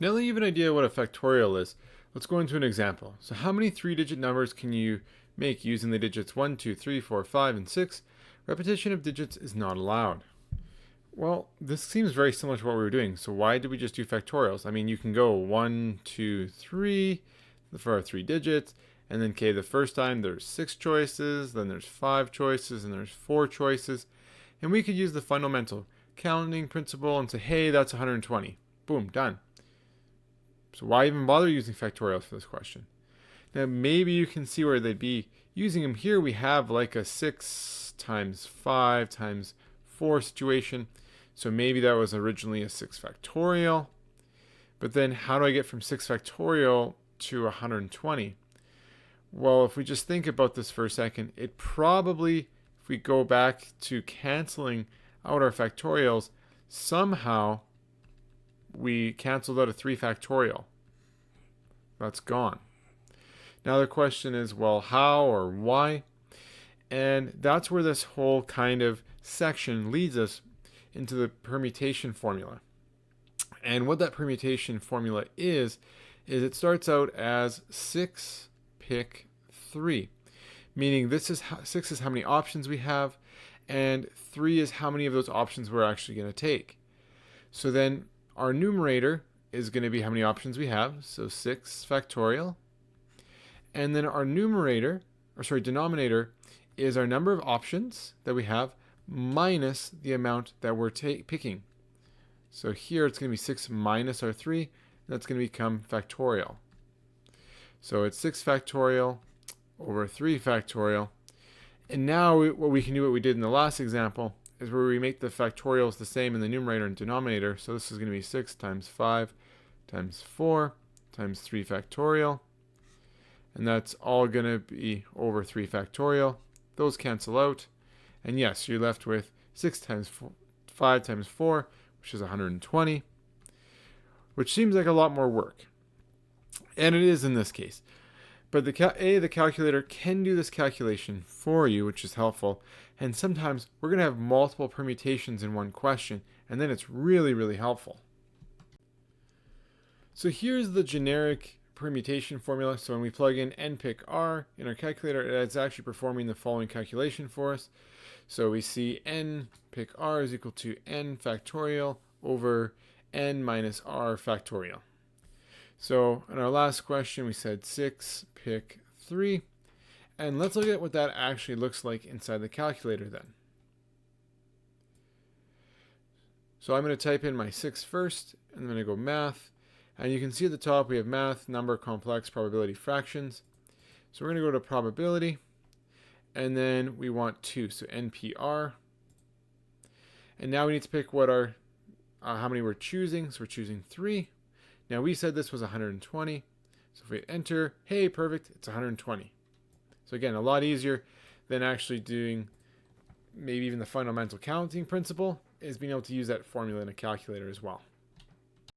Now that you have an idea what a factorial is, let's go into an example. So how many 3-digit numbers can you make using the digits 1, 2, 3, 4, 5, and 6? Repetition of digits is not allowed. Well, this seems very similar to what we were doing. So why did we just do factorials? I mean, you can go 1, 2, 3 for our 3 digits. And then, okay, the first time there's 6 choices, then there's 5 choices, and there's 4 choices. And we could use the fundamental counting principle and say, hey, that's 120. Boom, done. So why even bother using factorials for this question? Now, maybe you can see where they'd be using them. Here we have like a 6 times 5 times 4 situation. So maybe that was originally a 6 factorial. But then how do I get from 6 factorial to 120? Well, if we just think about this for a second, it probably, if we go back to canceling out our factorials, somehow we canceled out a 3 factorial. That's gone. Now the question is, well, how or why? And that's where this whole kind of section leads us into the permutation formula. And what that permutation formula is it starts out as 6 pick 3, meaning this is 6 is how many options we have, and 3 is how many of those options we're actually going to take. So then our numerator is going to be how many options we have, so 6 factorial. And then our denominator is our number of options that we have minus the amount that we're picking. So here it's going to be 6 minus our 3, and that's going to become factorial. So it's 6 factorial over 3 factorial. And now what we can do, what we did in the last example, is where we make the factorials the same in the numerator and denominator. So this is going to be 6 times 5 times 4 times 3 factorial. And that's all going to be over 3 factorial. Those cancel out. And yes, you're left with 6 times 5 times 4, which is 120, which seems like a lot more work. And it is in this case. But the calculator can do this calculation for you, which is helpful. And sometimes we're going to have multiple permutations in one question, and then it's really, really helpful. So here's the generic permutation formula. So when we plug in n pick r in our calculator, it's actually performing the following calculation for us. So we see n pick r is equal to n factorial over n minus r factorial. So in our last question, we said 6 pick 3. And let's look at what that actually looks like inside the calculator then. So I'm going to type in my 6 first, and I'm going to go math. And you can see at the top we have math, number, complex, probability, fractions. So we're going to go to probability. And then we want 2, so NPR. And now we need to pick what our how many we're choosing. So we're choosing 3. Now we said this was 120. So if we enter, hey, perfect, it's 120. So again, a lot easier than actually doing maybe even the fundamental counting principle is being able to use that formula in a calculator as well.